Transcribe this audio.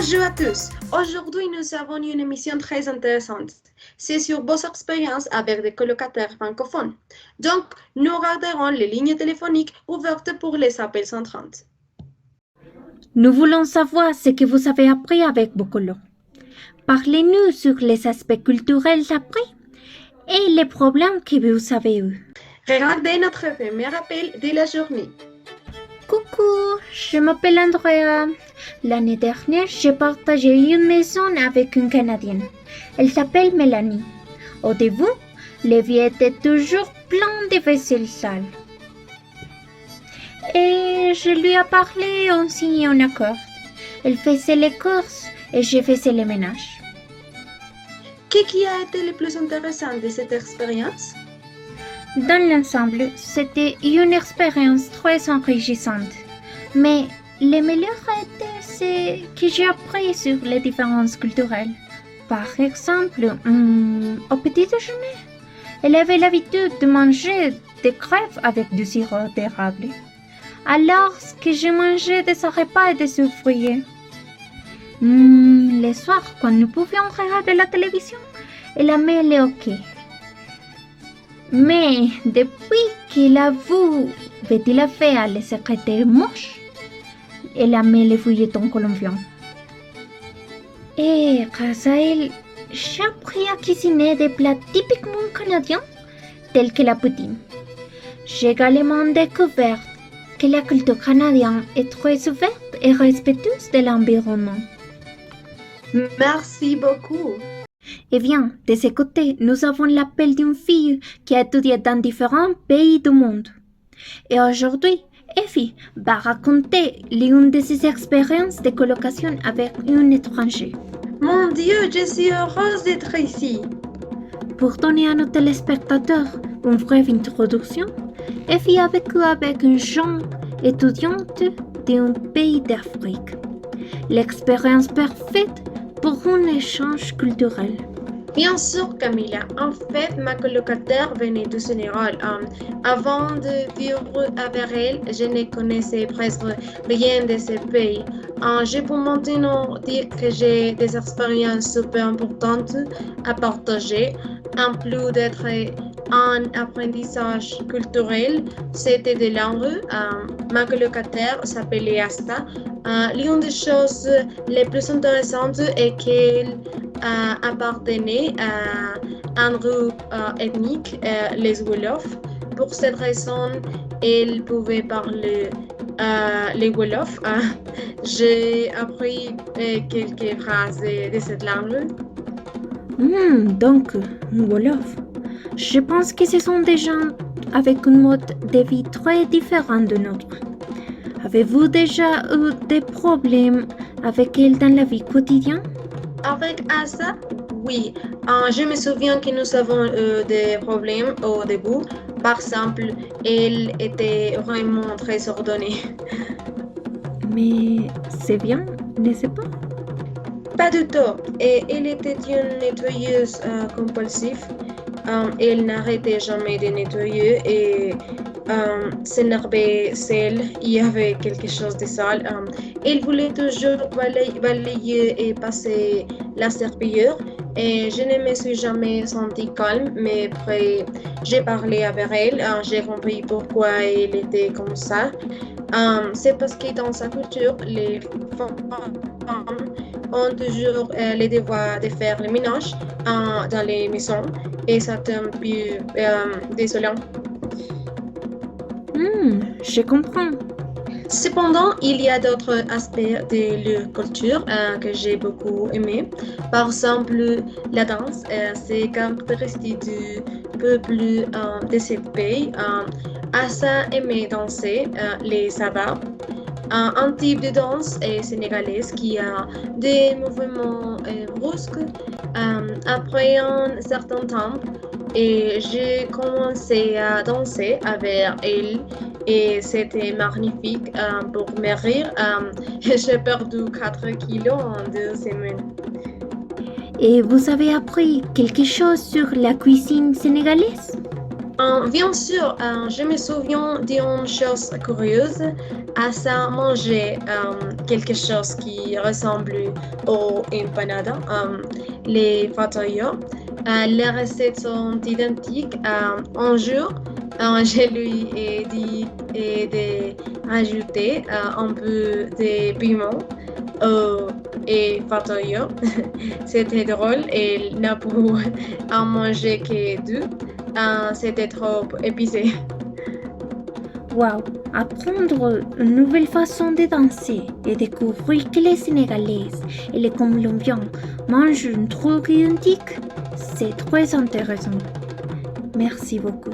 Bonjour à tous. Aujourd'hui, nous avons une émission très intéressante. C'est sur vos expériences avec des colocataires francophones. Donc, nous garderons les lignes téléphoniques ouvertes pour les appels entrants. Nous voulons savoir ce que vous avez appris avec vos colos. Parlez-nous sur les aspects culturels appris et les problèmes que vous avez eus. Regardez notre premier appel de la journée. Coucou, je m'appelle Andrea. L'année dernière, j'ai partagé une maison avec une Canadienne. Elle s'appelle Mélanie. Au début, les vies étaient toujours pleines de vaisselle sale. Et je lui ai parlé, on signait un accord. Elle faisait les courses et je faisais le ménage. Qu'est-ce qui a été le plus intéressant de cette expérience? Dans l'ensemble, c'était une expérience très enrichissante. Mais le meilleur était ce que j'ai appris sur les différences culturelles. Par exemple, au petit déjeuner, elle avait l'habitude de manger des crêpes avec du sirop d'érable, alors que je mangeais des repas et des fruits. Les soirs, quand nous pouvions regarder la télévision, elle aimait le hockey. Mais depuis qu'elle a vu Betty la Fea, le secrétaire moche, elle aimait les feuilletons colombiens. Et grâce à elle, j'ai appris à cuisiner des plats typiquement canadiens, tels que la poutine. J'ai également découvert que la culture canadienne est très ouverte et respectueuse de l'environnement. Merci beaucoup. Eh bien, de ce côté, nous avons l'appel d'une fille qui a étudié dans différents pays du monde. Et aujourd'hui, Effie va raconter l'une de ses expériences de colocation avec un étranger. Mon Dieu, je suis heureuse d'être ici. Pour donner à nos téléspectateurs une brève introduction, Effie a vécu avec une jeune étudiante d'un pays d'Afrique. L'expérience parfaite pour un échange culturel. Bien sûr, Camilla. En fait, ma colocataire venait du Sénégal. Avant de vivre avec elle, je ne connaissais presque rien de ce pays. Je peux maintenant dire que j'ai des expériences super importantes à partager. En plus d'être un apprentissage culturel, c'était de langue. Ma colocataire s'appelait Asta. L'une des choses les plus intéressantes est qu'elle appartenait à un groupe ethnique, les Wolofs. Pour cette raison, elle pouvait parler les Wolofs. J'ai appris quelques phrases de cette langue. Donc, Wolof. Je pense que ce sont des gens avec un mode de vie très différent de notre. Avez-vous déjà eu des problèmes avec elle dans la vie quotidienne? Avec Asa, oui. Je me souviens que nous avons eu des problèmes au début. Par exemple, elle était vraiment très ordonnée. Mais c'est bien, n'est-ce pas? Pas du tout. Et elle était une nettoyeuse compulsive. Elle n'arrêtait jamais de nettoyer et s'énervait seule. Il y avait quelque chose de sale. Elle voulait toujours balayer et passer la serpillière. Et je ne me suis jamais sentie calme, mais après j'ai parlé avec elle, j'ai compris pourquoi elle était comme ça. C'est parce que dans sa culture, les femmes ont toujours les devoirs de faire le ménage dans les maisons et ça est un peu désolant. Je comprends. Cependant, il y a d'autres aspects de leur culture que j'ai beaucoup aimé. Par exemple, la danse, c'est caractéristique du peuple de ce pays. Assa aimait danser les sabbats. Un type de danse sénégalaise qui a des mouvements brusques. Après un certain temps, et j'ai commencé à danser avec elle et c'était magnifique pour me rire. J'ai perdu 4 kilos en 2 semaines. Et vous avez appris quelque chose sur la cuisine sénégalaise? Bien sûr, je me souviens d'une chose curieuse, à ça manger quelque chose qui ressemble au empanada, les fatoyos. Les recettes sont identiques. Un jour, je lui ai dit de rajouter un peu de piment et fatoyo. C'était drôle et il n'a pu en manger que deux. C'était trop épicé. Waouh! Apprendre une nouvelle façon de danser et découvrir que les Sénégalaises et les Colombiens mangent un truc identique, c'est très intéressant. Merci beaucoup.